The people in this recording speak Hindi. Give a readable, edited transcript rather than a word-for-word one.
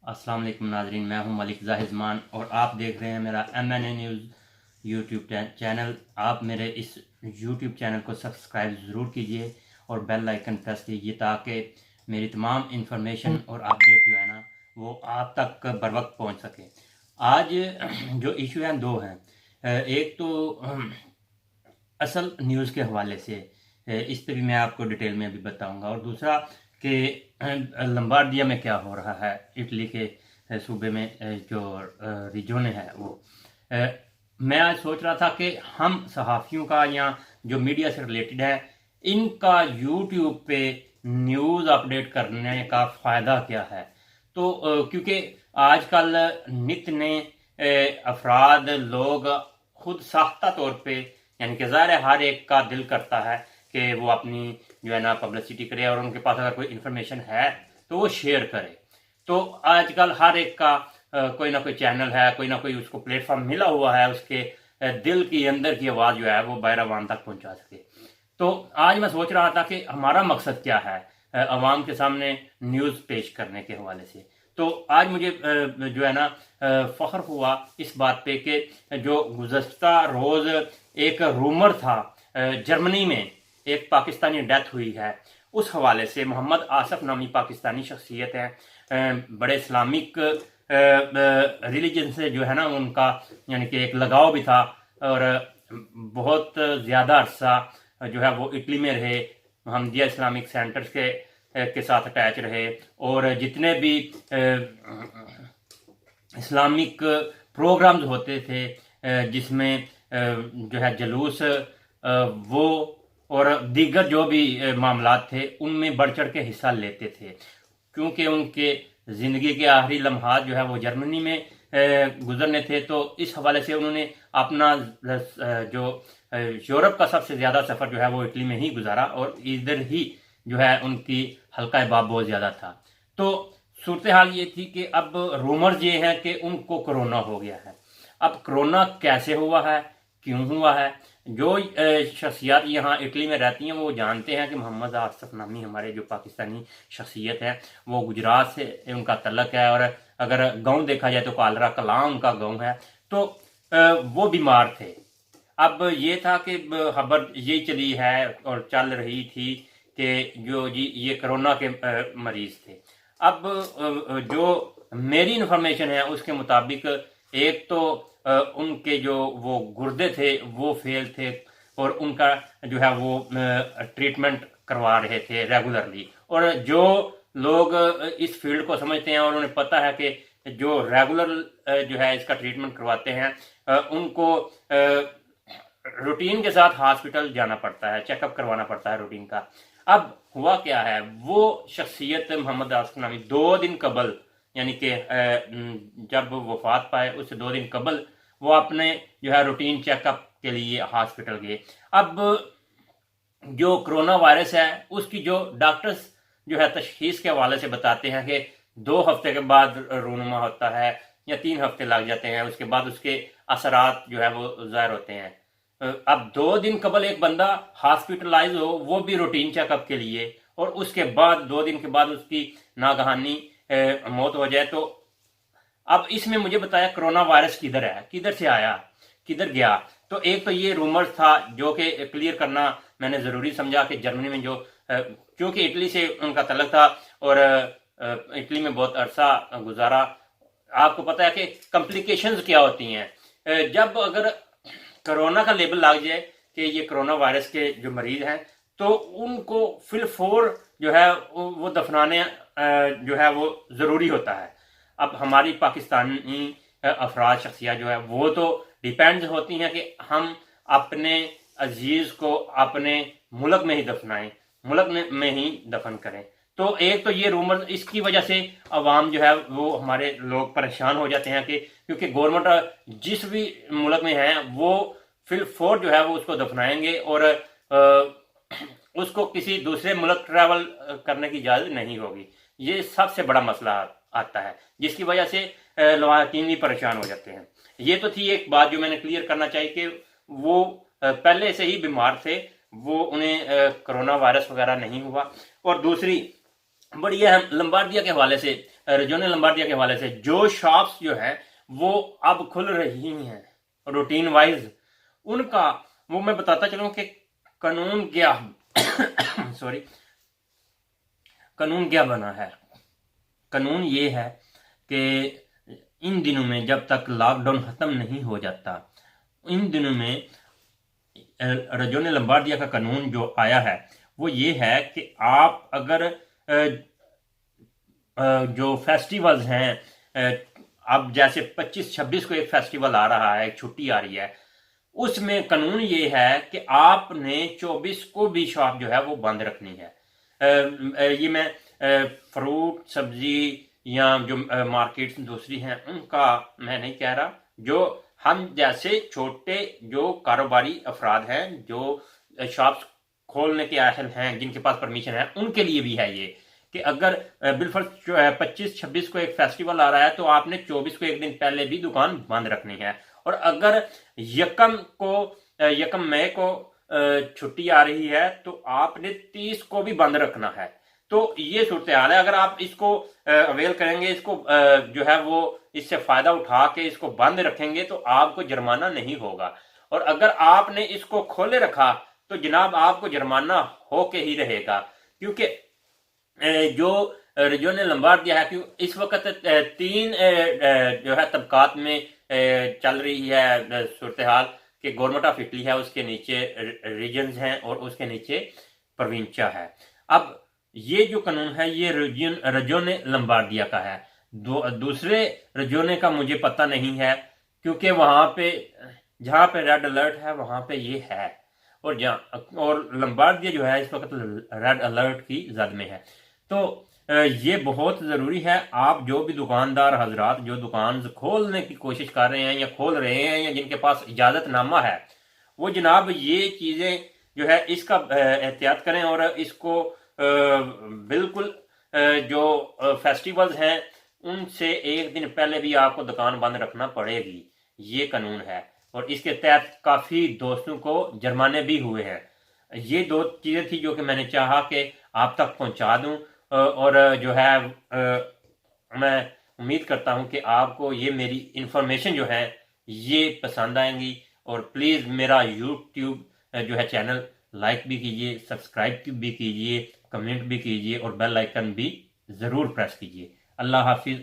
अस्सलाम वालेकुम नाजरीन, मैं हूं मलिक ज़ाहिज़मान और आप देख रहे हैं मेरा MNA न्यूज़ यूट्यूब चैनल। आप मेरे इस यूट्यूब चैनल को सब्सक्राइब ज़रूर कीजिए और बेल आइकन प्रेस कीजिए ताकि मेरी तमाम इन्फॉर्मेशन और अपडेट जो है ना वो आप तक बर वक्त पहुँच सके। आज जो इशू हैं दो हैं। एक तो असल न्यूज़ के हवाले से, इस पर भी मैं आपको डिटेल में अभी बताऊंगा, और दूसरा कि लंबार्डिया में क्या हो रहा है, इटली के सूबे में जो रिजोने है वो। मैं आज सोच रहा था कि हम सहाफ़ियों का या जो मीडिया से रिलेटेड है इनका यूट्यूब पे न्यूज़ अपडेट करने का फ़ायदा क्या है। तो क्योंकि आजकल नित नए अफराद लोग खुद साख्ता तौर पे, यानी कि ज़ाहिर है हर एक का दिल करता है कि वो अपनी जो है ना पब्लिसिटी करे और उनके पास अगर कोई इन्फॉर्मेशन है तो वो शेयर करे। तो आजकल हर एक का कोई ना कोई चैनल है, कोई ना कोई उसको प्लेटफॉर्म मिला हुआ है उसके दिल की अंदर की आवाज़ जो है वो बाहर आवाम तक पहुंचा सके। तो आज मैं सोच रहा था कि हमारा मकसद क्या है आवाम के सामने न्यूज़ पेश करने के हवाले से। तो आज मुझे जो है ना फ़ख्र हुआ इस बात पे कि जो गुज़श्ता रोज़ एक रूमर था जर्मनी में एक पाकिस्तानी डेथ हुई है, उस हवाले से मोहम्मद आसफ नामी पाकिस्तानी शख्सियत है, बड़े इस्लामिक रिलीजन से जो है ना उनका यानी कि एक लगाव भी था और बहुत ज़्यादा अरसा जो है वो इटली में रहे, महमदिया इस्लामिक सेंटर्स के साथ अटैच रहे और जितने भी इस्लामिक प्रोग्राम्स होते थे जिसमें जो है जलूस वो और दीगर जो भी मामलात थे उनमें बढ़ चढ़ के हिस्सा लेते थे, क्योंकि उनके ज़िंदगी के आखिरी लम्हात जो है वो जर्मनी में गुजरने थे। तो इस हवाले से उन्होंने अपना जो यूरोप का सबसे ज़्यादा सफ़र जो है वो इटली में ही गुजारा और इधर ही जो है उनकी हल्का बाब बहुत ज़्यादा था। तो सूरत हाल ये थी कि अब रूमर्स ये हैं कि उनको कोरोना हो गया है। अब कोरोना कैसे हुआ है, क्यों हुआ है, जो शख्सियत यहाँ इटली में रहती हैं वो जानते हैं कि मोहम्मद आसफ नामी हमारे जो पाकिस्तानी शख्सियत है वो गुजरात से उनका तल्लक है और अगर गांव देखा जाए तो कालरा कलां उनका गांव है। तो वो बीमार थे। अब ये था कि खबर यही चली है और चल रही थी कि जो जी ये कोरोना के मरीज थे। अब जो मेरी इन्फॉर्मेशन है उसके मुताबिक एक तो उनके जो वो गुर्दे थे वो फेल थे और उनका जो है वो ट्रीटमेंट करवा रहे थे रेगुलरली। और जो लोग इस फील्ड को समझते हैं और उन्हें पता है कि जो रेगुलर जो है इसका ट्रीटमेंट करवाते हैं उनको रूटीन के साथ हॉस्पिटल जाना पड़ता है, चेकअप करवाना पड़ता है रूटीन का। अब हुआ क्या है, वो शख्सियत मोहम्मद आसफ नामी 2 दिन कबल यानी कि जब वफात पाए उससे 2 दिन कबल वो अपने जो है रूटीन चेकअप के लिए हॉस्पिटल गए। अब जो कोरोना वायरस है उसकी जो डॉक्टर्स जो है तशखीस के हवाले से बताते हैं कि 2 हफ्ते के बाद रूनुमा होता है या 3 हफ्ते लग जाते हैं, उसके बाद उसके असरात जो है वो ज़ाहिर होते हैं। अब 2 दिन कबल एक बंदा हॉस्पिटलाइज हो वो भी रूटीन चेकअप के लिए और उसके बाद 2 दिन के बाद उसकी नागहानी मौत हो जाए। तो अब इसमें मुझे बताया कोरोना वायरस किधर है, किधर से आया, किधर गया। तो एक तो ये रूमर्स था जो कि क्लियर करना मैंने ज़रूरी समझा कि जर्मनी में जो क्योंकि इटली से उनका तल्लक था और इटली में बहुत अरसा गुजारा। आपको पता है कि कॉम्प्लिकेशंस क्या होती हैं जब अगर कोरोना का लेबल लग जाए कि ये कोरोना वायरस के जो मरीज हैं तो उनको फिलफोर जो है वो दफनाने जो है वो ज़रूरी होता है। अब हमारी पाकिस्तानी अफराद शख्सियत जो है वो तो डिपेंड होती हैं कि हम अपने अजीज़ को अपने मुल्क में ही दफनाएं, मुल्क में ही दफन करें। तो एक तो ये रूमर, इसकी वजह से अवाम जो है वो हमारे लोग परेशान हो जाते हैं कि क्योंकि गवर्नमेंट जिस भी मुल्क में है वो फिलफोर जो है वो उसको दफनाएंगे और उसको किसी दूसरे मुल्क ट्रैवल करने की इजाज़त नहीं होगी। ये सबसे बड़ा मसला आता है जिसकी वजह से लवाहकीन भी परेशान हो जाते हैं। ये तो थी एक बात जो मैंने क्लियर करना चाहिए कि वो पहले से ही बीमार थे, वो उन्हें कोरोना वायरस वगैरह नहीं हुआ। और दूसरी बड़ी अहम लंबार्डिया के हवाले से रजोने लंबार्डिया के हवाले से जो शॉप्स जो है वो अब खुल रही हैं रूटीन वाइज, उनका वो मैं बताता चलूं कि कानून क्या सॉरी कानून क्या बना है। कानून ये है कि इन दिनों में जब तक लॉकडाउन खत्म नहीं हो जाता, इन दिनों में रजोने लंबार्डिया का कानून जो आया है वो ये है कि आप अगर जो फेस्टिवल्स हैं, अब जैसे 25-26 को एक फेस्टिवल आ रहा है, एक छुट्टी आ रही है, उसमें कानून ये है कि आपने 24 को भी शॉप जो है वो बंद रखनी है। ये मैं फ्रूट सब्जी या जो मार्केट्स दूसरी हैं उनका मैं नहीं कह रहा, जो हम जैसे छोटे जो कारोबारी अफराद हैं जो शॉप्स खोलने के अहल हैं, जिनके पास परमिशन है, उनके लिए भी है ये कि अगर बिलफर्ज 25-26 को एक फेस्टिवल आ रहा है तो आपने 24 को एक दिन पहले भी दुकान बंद रखनी है। और अगर यकम मई को छुट्टी आ रही है तो आपने 30 को भी बंद रखना है। तो ये सूरत हाल है। अगर आप इसको अवेल करेंगे, इसको जो है वो इससे फायदा उठा के इसको बंद रखेंगे तो आपको जुर्माना नहीं होगा, और अगर आपने इसको खोले रखा तो जनाब आपको जुर्माना होके ही रहेगा, क्योंकि जो रजोने लंबार्डिया है कि इस वक्त 3 जो है तबकात में चल रही है सूरत हाल कि गवर्नमेंट ऑफ इटली है, उसके नीचे रीजन्स हैं और उसके नीचे प्रोविंचा है। अब ये जो कानून है ये रजोने लंबार्डिया का है, दूसरे रजोने का मुझे पता नहीं है, क्योंकि वहां पे जहां पे रेड अलर्ट है वहां पे ये है, और लंबार्डिया जो है इस वक्त रेड अलर्ट की जद में है। तो ये बहुत ज़रूरी है, आप जो भी दुकानदार हजरात जो दुकान खोलने की कोशिश कर रहे हैं या खोल रहे हैं या जिनके पास इजाज़तनामा है, वो जनाब ये चीज़ें जो है इसका एहतियात करें, और इसको बिल्कुल जो फेस्टिवल्स हैं उनसे एक दिन पहले भी आपको दुकान बंद रखना पड़ेगी, ये कानून है। और इसके तहत काफ़ी दोस्तों को जुर्माने भी हुए हैं। ये 2 चीज़ें थी जो कि मैंने चाहा कि आप तक पहुंचा दूं, और जो है मैं उम्मीद करता हूं कि आपको ये मेरी इंफॉर्मेशन जो है ये पसंद आएंगी। और प्लीज़ मेरा यूट्यूब जो है चैनल लाइक भी कीजिए, सब्सक्राइब भी कीजिए, कमेंट भी कीजिए और बेल आइकन भी ज़रूर प्रेस कीजिए। अल्लाह हाफिज़।